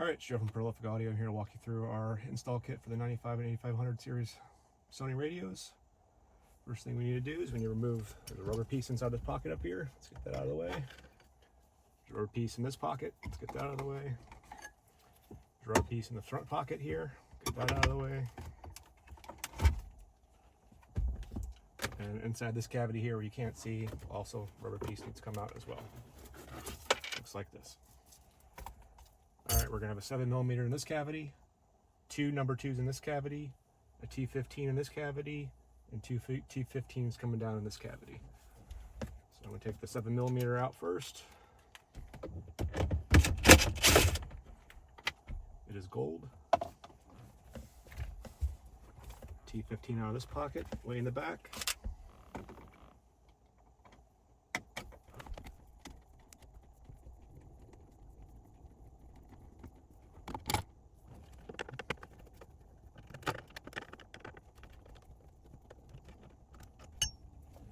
Alright, Joe from Prolific Audio here to walk you through our install kit for the 95 and 8500 series Sony radios. First thing we need to do is we need to remove, there's a rubber piece inside this pocket up here. Let's get that out of the way. There's a rubber piece in this pocket. Let's get that out of the way. There's a rubber piece in the front pocket here. Get that out of the way. And inside this cavity here where you can't see, also rubber piece needs to come out as well. Looks like this. Alright, we're going to have a 7mm in this cavity, two number 2s in this cavity, a T15 in this cavity, and two T15s coming down in this cavity. So I'm going to take the 7mm out first. It is gold. T15 out of this pocket, way in the back.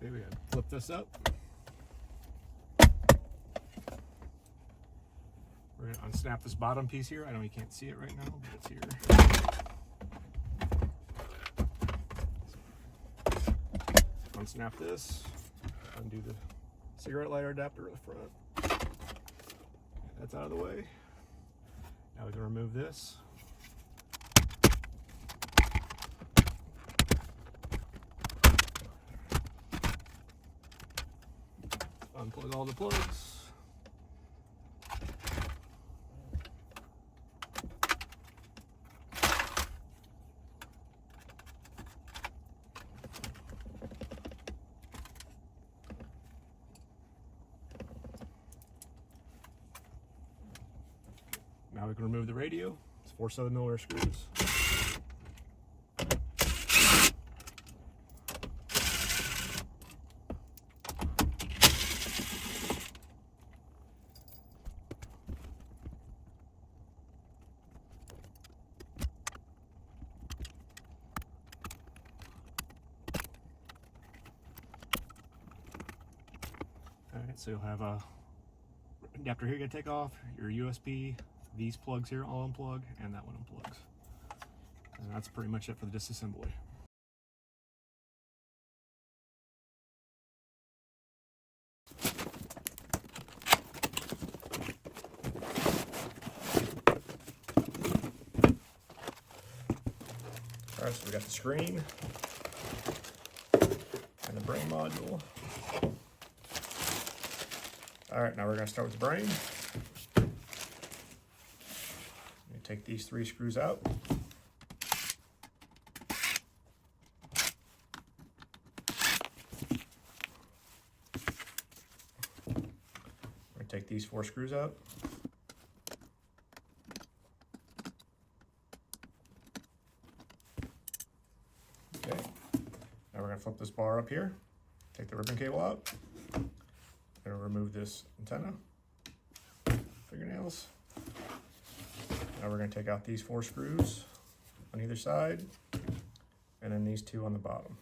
There we go. Flip this up. We're going to unsnap this bottom piece here. I know you can't see it right now, but it's here. Unsnap this. Undo the cigarette lighter adapter in the front. That's out of the way. Now we can remove this. Unplug all the plugs. Now we can remove the radio. It's 4 7mm screws. Alright, so you'll have a adapter here you gotta take off, your USB, these plugs here all unplug, and that one unplugs. And that's pretty much it for the disassembly. Alright, so we got the screen and the brain module. Alright, now we're going to start with the brain. Take these 3 screws out. We're going to take these 4 screws out. Okay, now we're going to flip this bar up here, take the ribbon cable out. Going to remove this antenna, fingernails. Now we're going to take out these 4 screws on either side, and then these 2 on the bottom.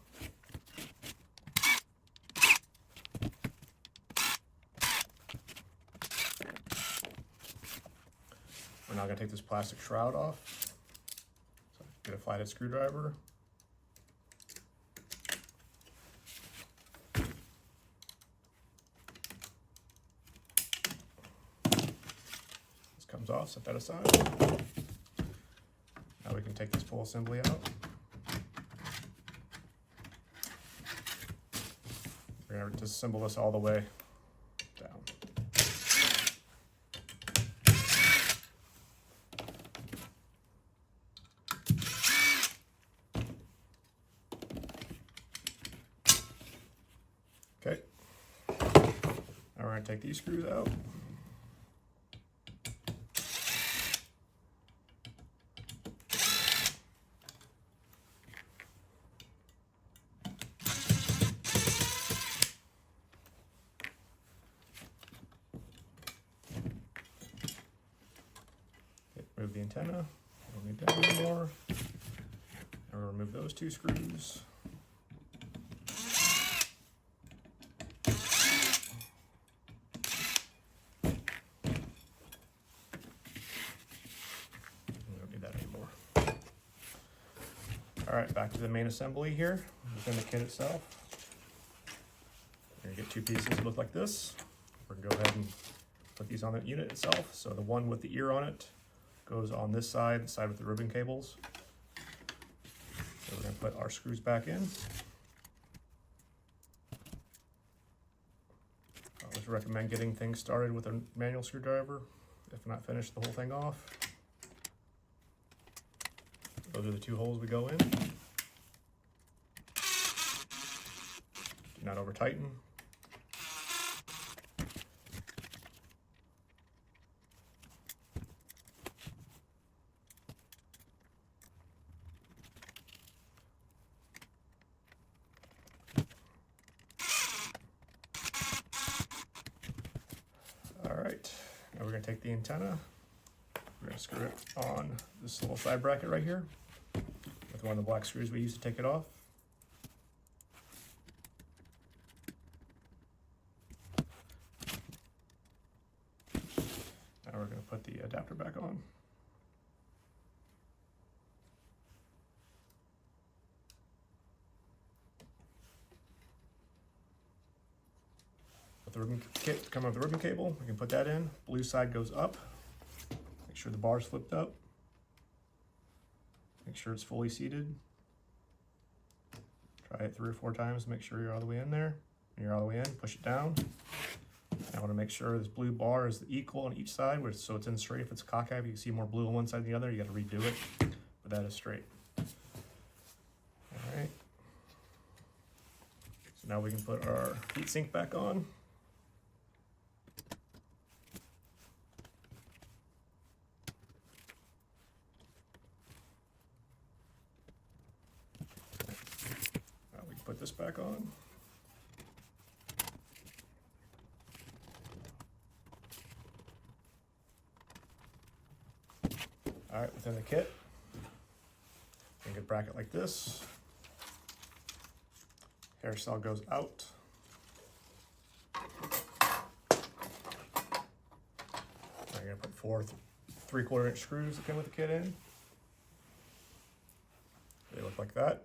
We're now going to take this plastic shroud off. So get a flathead screwdriver. Comes off, set that aside. Now we can take this full assembly out. We're going to disassemble this all the way down. Okay. Now we're going to take these screws out. Remove the antenna, don't need that anymore. I'll remove those 2 screws. right, back to the main assembly here within the kit itself. We're gonna get two pieces that look like this. We're gonna go ahead and put these on the unit itself. So the one with the ear on it goes on this side, the side with the ribbon cables. So we're gonna put our screws back in. I always recommend getting things started with a manual screwdriver, if not finish the whole thing off. Those are the two holes we go in. Do not over tighten. All right, now we're gonna take the antenna. We're gonna screw it on this little side bracket right here with one of the black screws we used to take it off. Now we're gonna put the adapter back on. With the ribbon kit, come with the ribbon cable, we can put that in. Blue side goes up. Make sure the bar's flipped up. Make sure it's fully seated. Try it 3 or 4 times, make sure you're all the way in there. When you're all the way in, push it down. I want to make sure this blue bar is equal on each side, so it's in straight. If it's cockeyed, you can see more blue on one side than the other, you got to redo it, but that is straight. All right. So now we can put our heat sink back on. Put this back on. All right, within the kit, you can bracket like this. Hair cell goes out. I'm gonna put 4 3/4 inch screws that come with the kit in. They look like that.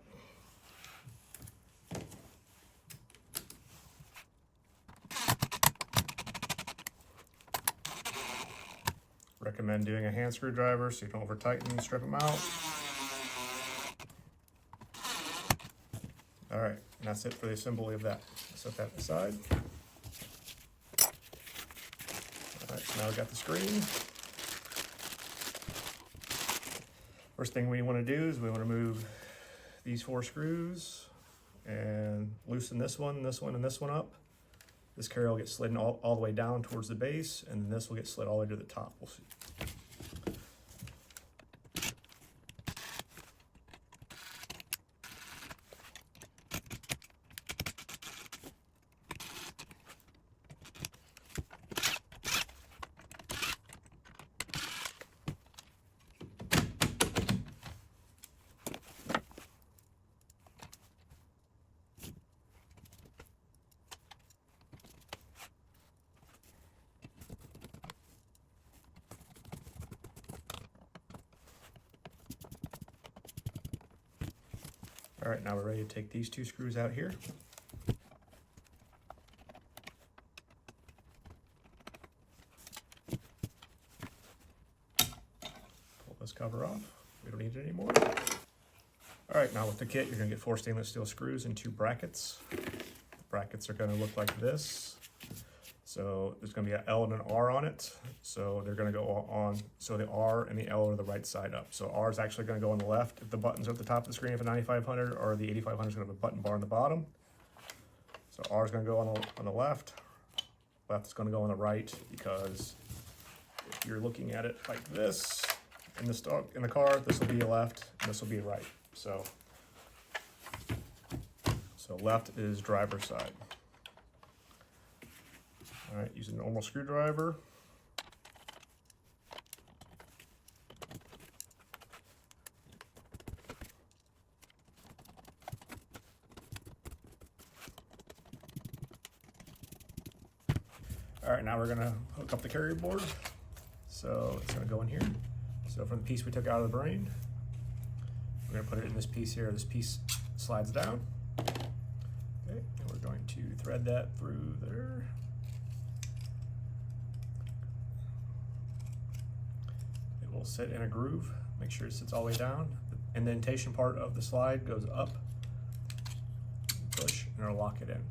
Recommend doing a hand screwdriver so you don't over tighten and strip them out. All right, and that's it for the assembly of that. Set that aside. All right, so now we got the screen. First thing we want to do is we want to move these 4 screws and loosen this one, and this one, and this one up. This carrier will get slid all the way down towards the base, and then this will get slid all the way to the top. We'll see. All right, now we're ready to take these 2 screws out here. Pull this cover off. We don't need it anymore. All right, now with the kit, you're gonna get 4 stainless steel screws and 2 brackets. The brackets are gonna look like this. So there's gonna be an L and an R on it. So they're gonna go on, so the R and the L are the right side up. So R is actually gonna go on the left if the buttons are at the top of the screen of a 9500, or the 8500 is gonna have a button bar on the bottom. So R is gonna go on the left. Left is gonna go on the right, because if you're looking at it like this, in the car, this will be a left and this will be a right. So left is driver's side. All right, use a normal screwdriver. All right, now we're gonna hook up the carrier board. So it's gonna go in here. So from the piece we took out of the brain, We're going to put it in this piece here. This piece slides down. Okay, and we're going to thread that through there. It will sit in a groove. Make sure it sits all the way down. The indentation part of the slide goes up, push, and it'll lock it in.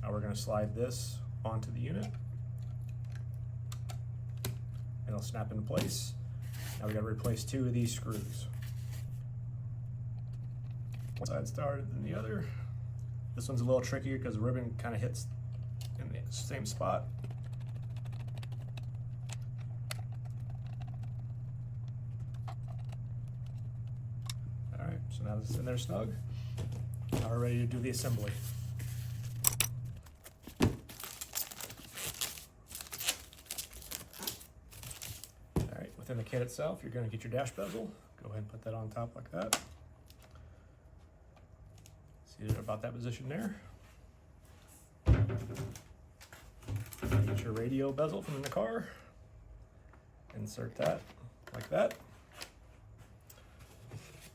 Now we're going to slide this onto the unit. And it'll snap into place. Now we got to replace 2 of these screws. One side started than the other. This one's a little trickier because the ribbon kind of hits in the same spot. All right, so now this is in there snug. Now we're ready to do the assembly. Within the kit itself, you're going to get your dash bezel. Go ahead and put that on top like that. See it about that position there. Get your radio bezel from in the car. Insert that like that.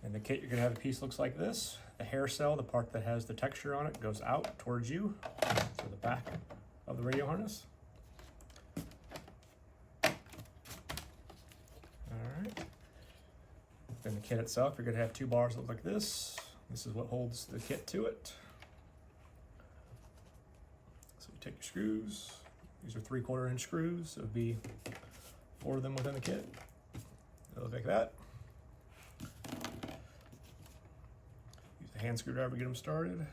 In the kit, you're going to have a piece that looks like this. The hair cell, the part that has the texture on it, goes out towards you, so the back of the radio harness. In the kit itself, you're going to have 2 bars that look like this. This is what holds the kit to it. So you take your screws. These are 3/4 inch screws. So it would be 4 of them within the kit. They look like that. Use a hand screwdriver to get them started.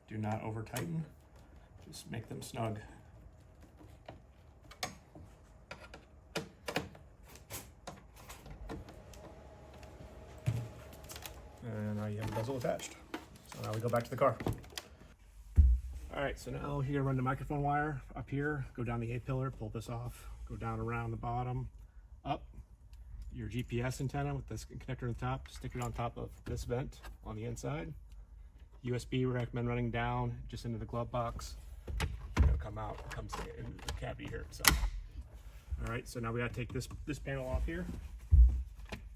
Do not over tighten, just make them snug. And now you have the bezel attached. So now we go back to the car. All right, so now you're gonna run the microphone wire up here, go down the A-pillar, pull this off, go down around the bottom, up. Your GPS antenna with this connector on the top, stick it on top of this vent on the inside. USB, we recommend running down just into the glove box. It'll come out, it comes in the cavity here itself. All right, so now we gotta take this panel off here.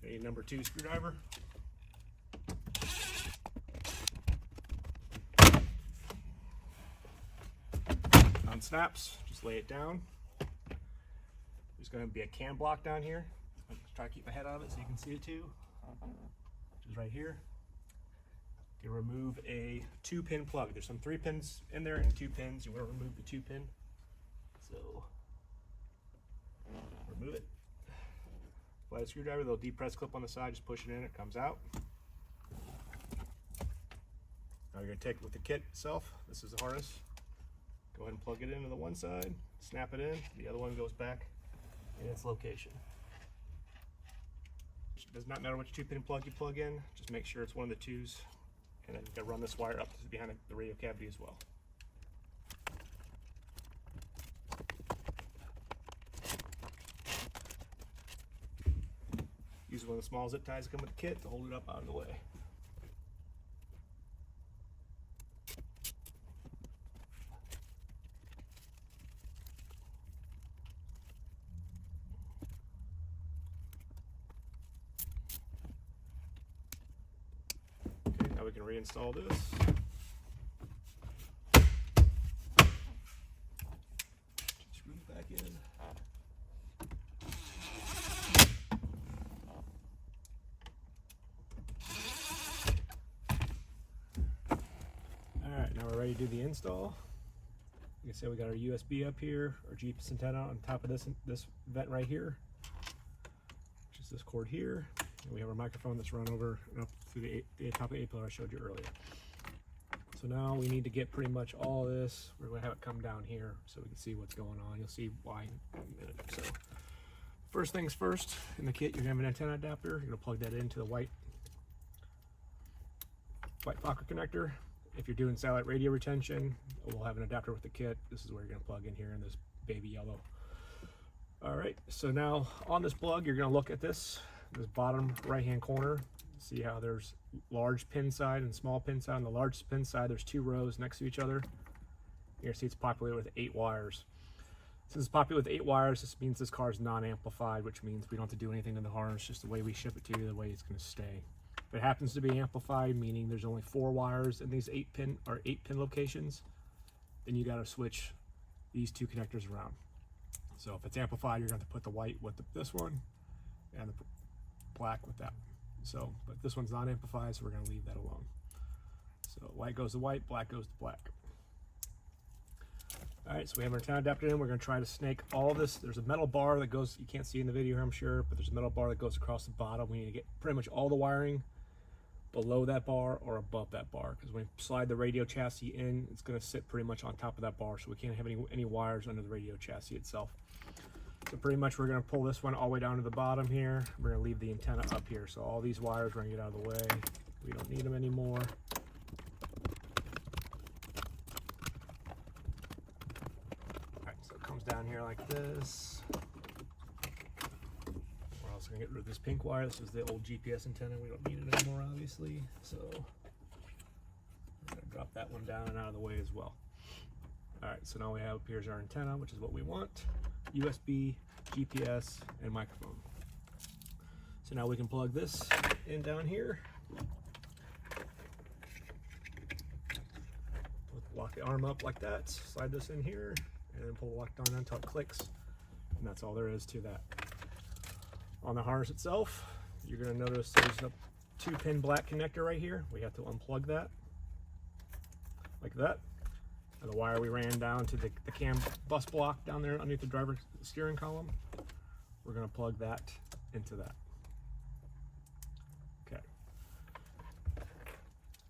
A number 2 screwdriver. Unsnaps, just lay it down. There's gonna be a cam block down here. I'm just try to keep my head out of it so you can see it too. Which is right here. You remove a 2-pin plug. There's some 3 pins in there and 2 pins. You want to remove the 2-pin. So remove it. Apply a screwdriver, the little depress clip on the side, just push it in, it comes out. Now you're going to take it with the kit itself. This is the harness. Go ahead and plug it into the one side, snap it in, the other one goes back in its location. It does not matter which 2-pin plug you plug in, just make sure it's one of the 2s. And then you gotta run this wire up to behind the radio cavity as well. Use one of the small zip ties that come with the kit to hold it up out of the way. Okay, now we can reinstall this. Screw it back in. Alright, now we're ready to do the install. Like I said, we got our USB up here, our GPS antenna on top of this vent right here, which is this cord here. And we have our microphone that's run over and up through the top of the A-pillar I showed you earlier. So now we need to get pretty much all of this. We're going to have it come down here so we can see what's going on. You'll see why in a minute. So first things first, in the kit you're going to have an antenna adapter. You're going to plug that into the white Fokker connector. If you're doing satellite radio retention, we'll have an adapter with the kit. This is where you're going to plug in here in this baby yellow. All right, so now on this plug, you're going to look at this this bottom right-hand corner, see how there's large pin side and small pin side. On the large pin side, there's 2 rows next to each other. Here, see it's populated with 8 wires. Since it's populated with 8 wires, this means this car is non-amplified, which means we don't have to do anything to the harness, just the way we ship it to you, the way it's going to stay. If it happens to be amplified, meaning there's only 4 wires in these 8 pin locations, then you got to switch these 2 connectors around. So if it's amplified, you're going to have to put the white with this one and the black with that one. So, but this one's not amplified, so we're going to leave that alone. So white goes to white, black goes to black. All right, so we have our antenna adapter in. We're going to try to snake all this. There's a metal bar that goes, you can't see in the video here, I'm sure, but there's a metal bar that goes across the bottom. We need to get pretty much all the wiring below that bar or above that bar, because when we slide the radio chassis in, it's going to sit pretty much on top of that bar, so we can't have any wires under the radio chassis itself. So pretty much we're going to pull this one all the way down to the bottom here. We're going to leave the antenna up here. So all these wires we're going to get out of the way. We don't need them anymore. All right, so it comes down here like this. We're also going to get rid of this pink wire. This is the old GPS antenna. We don't need it anymore, obviously. So we're going to drop that one down and out of the way as well. All right, so now we have, here's our antenna, which is what we want. USB, GPS, and microphone. So now we can plug this in down here. Lock the arm up like that, slide this in here, and then pull the lock down until it clicks. And that's all there is to that. On the harness itself, you're going to notice there's a 2-pin black connector right here. We have to unplug that, like that. The wire we ran down to the cam bus block down there underneath the driver steering column, we're going to plug that into that. Okay.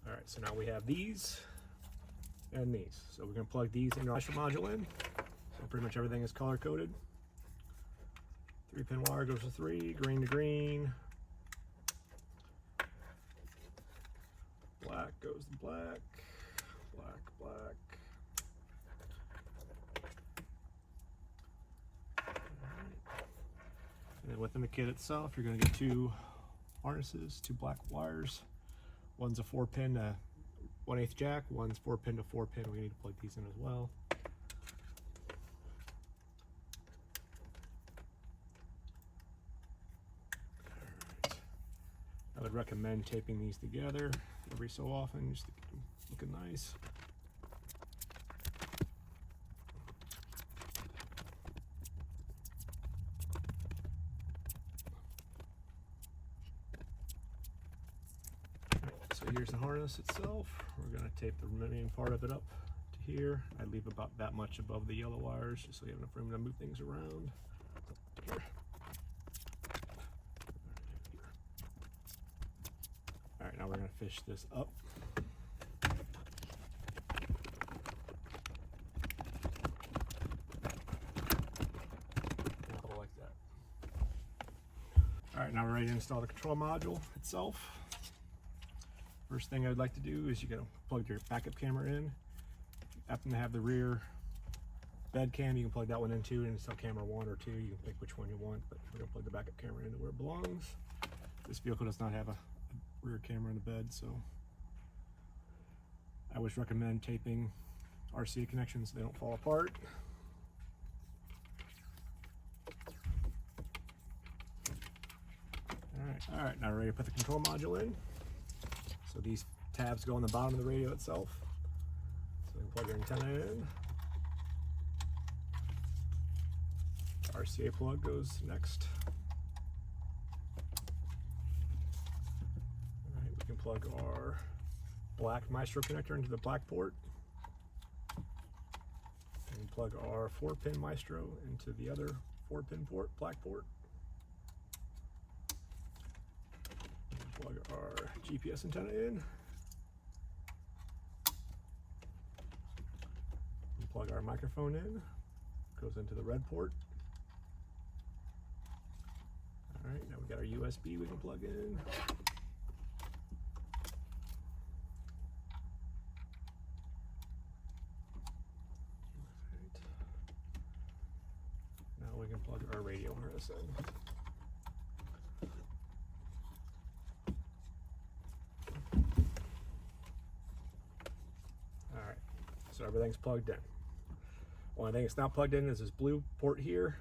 All right, so now we have these and these. So we're going to plug these into our module in. So pretty much everything is color coded. 3-pin wire goes to 3, green to green. Black goes to black, black, black. And then within the kit itself, you're going to get 2 harnesses, 2 black wires. One's a 4-pin 1/8 jack, one's 4-pin to 4-pin. We need to plug these in as well. Alright. I would recommend taping these together every so often just to get them looking nice. So here's the harness itself. We're going to tape the remaining part of it up to here. I leave about that much above the yellow wires just so you have enough room to move things around. Here. All right, now we're going to fish this up. Like that. All right, now we're ready to install the control module itself. First thing I'd like to do is you gotta plug your backup camera in. If you happen to have the rear bed cam, you can plug that one in too, and install camera 1 or 2. You can pick which one you want, but we're gonna plug the backup camera into where it belongs. This vehicle does not have a rear camera in the bed, so I always recommend taping RCA connections so they don't fall apart. All right, now we're ready to put the control module in. So these tabs go on the bottom of the radio itself. So we can plug your antenna in. RCA plug goes next. All right, we can plug our black Maestro connector into the black port. And plug our 4-pin Maestro into the other 4-pin port, black port. Plug our GPS antenna in. And plug our microphone in. Goes into the red port. All right, now we got our USB we can plug in. Right. Now we can plug our radio harness in. everything's plugged in. Only thing it's not plugged in is this blue port here,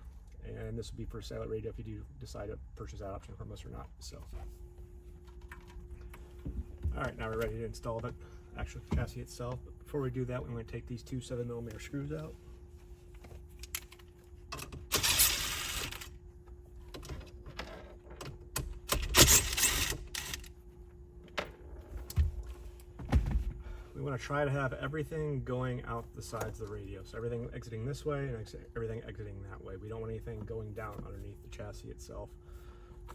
and this would be for satellite radio if you do decide to purchase that option from us or not. So, all right, now we're ready to install the actual chassis itself. But before we do that, we're going to take these two 7mm screws out. We want to try to have everything going out the sides of the radio. So everything exiting this way and everything exiting that way. We don't want anything going down underneath the chassis itself.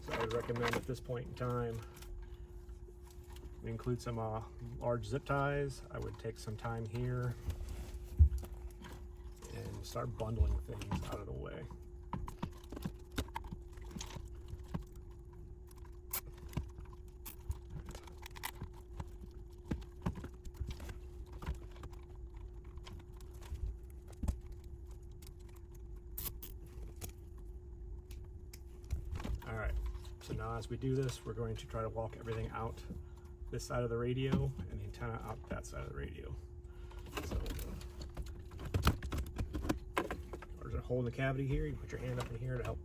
So I would recommend at this point in time, we include some large zip ties. I would take some time here and start bundling things out of the way. All right, so now as we do this, we're going to try to walk everything out this side of the radio and the antenna out that side of the radio. So there's a hole in the cavity here. You put your hand up in here to help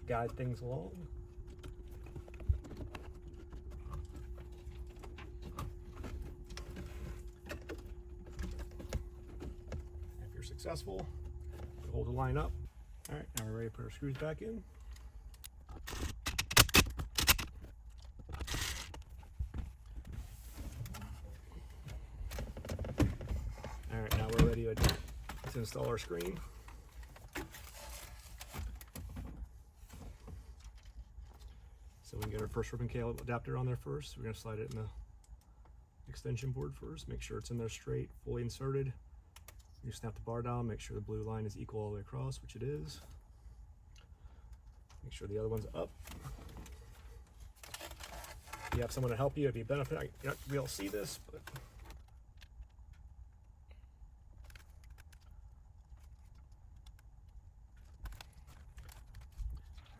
guide things along. If you're successful, you hold the line up. All right, now we're ready to put our screws back in. Alright, now we're ready to install our screen. So we can get our first ribbon cable adapter on there first. We're going to slide it in the extension board first. Make sure it's in there straight, fully inserted. You snap the bar down, make sure the blue line is equal all the way across, which it is. Make sure the other one's up. If you have someone to help you, it'd be a benefit. You're not be able to see this, but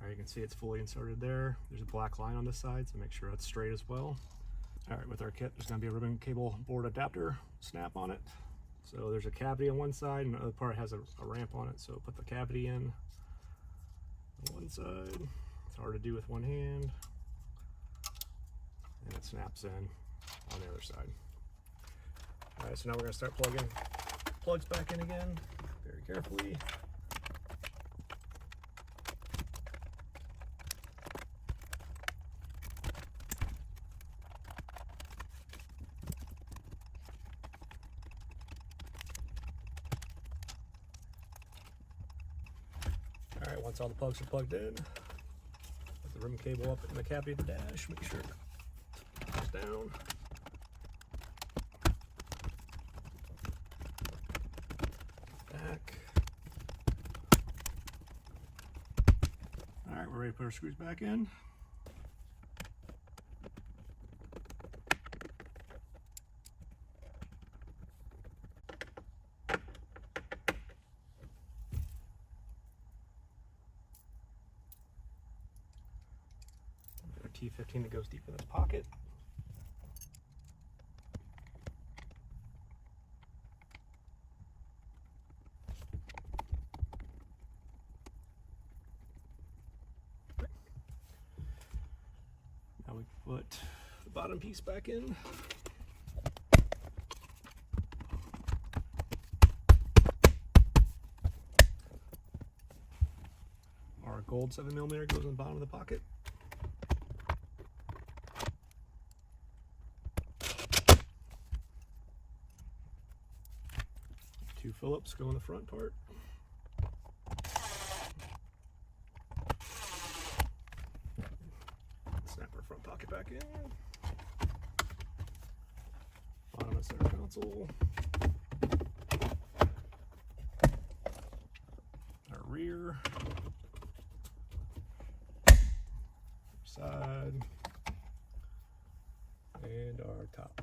you can see it's fully inserted there. There's a black line on this side, so make sure that's straight as well. All right, with our kit, there's gonna be a ribbon cable board adapter snap on it. So there's a cavity on one side, and the other part has a ramp on it. So put the cavity in on one side. It's hard to do with one hand. And it snaps in on the other side. All right, so now we're gonna start plugging plugs back in again, very carefully. All right, once all the plugs are plugged in, put the ribbon cable up in the cavity of the dash, make sure it goes down. Back. All right, we're ready to put our screws back in. T15 that goes deep in this pocket. Now we put the bottom piece back in. Our gold 7mm goes in the bottom of the pocket. Two Phillips go in the front part. Snap our front pocket back in. Bottom of center console. Our rear. Side. And our top.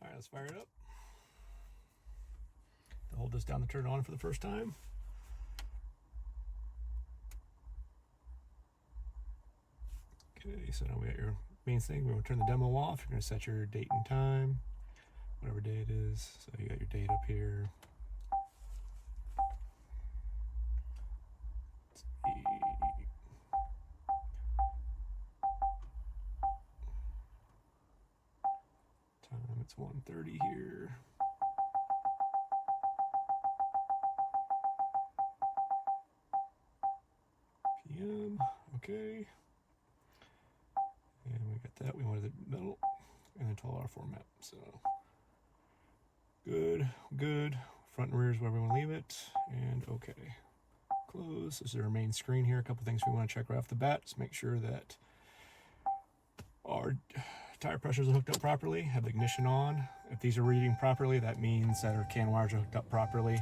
Alright, let's fire it up. To hold this down to turn it on for the first time. Okay, so now we got your Main thing, we're going to turn the demo off. You're going to set your date and time, whatever day it is. So you got your date up here. Time, it's 1:30 here. PM, okay. And we got that. We wanted the middle and then 12-hour format. So good, good. Front and rear is where we want to leave it. And okay. Close. This is our main screen here. A couple things we want to check right off the bat. Just make sure that our tire pressures are hooked up properly, have the ignition on. If these are reading properly, that means that our can wires are hooked up properly.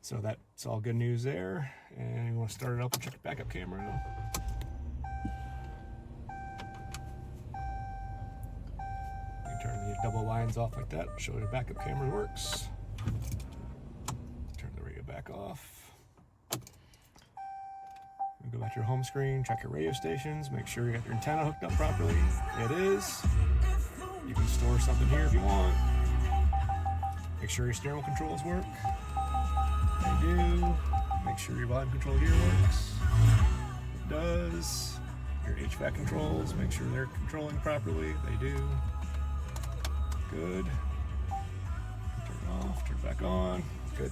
So that's all good news there. And we want to start it up and check the backup camera. You turn the double lines off like that, show your backup camera works. Turn the radio back off. Go back to your home screen, check your radio stations, make sure you got your antenna hooked up properly. It is. You can store something here if you want. Make sure your steering wheel controls work. They do. Make sure your volume control here works. It does. Your HVAC controls, make sure they're controlling properly. They do. Good. Turn it off, turn it back on. Good.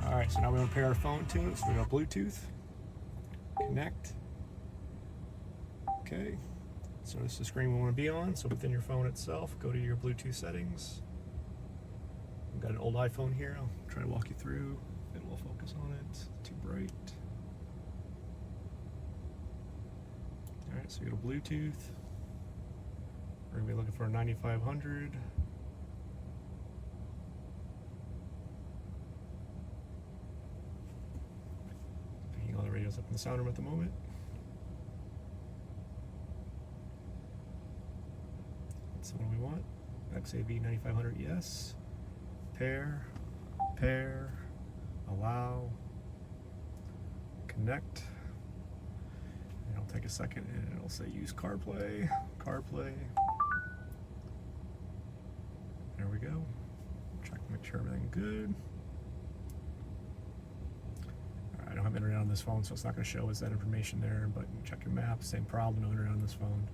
All right, so now we want to pair our phone to it. So we got Bluetooth. Connect. Okay, so this is the screen we want to be on. So within your phone itself, go to your Bluetooth settings. I've got an old iPhone here. I'll try to walk you through and we'll focus on it. It's too bright. All right, so you go to Bluetooth. We're gonna be looking for a 9500. All the radios up in the sound room at the moment. So what do we want? XAV-9500ES. Pair, allow, connect. And it'll take a second and it'll say use CarPlay. There we go. Check to make sure everything's good. I don't have internet on this phone, so it's not going to show us that information there, but check your map, same problem, no internet on this phone.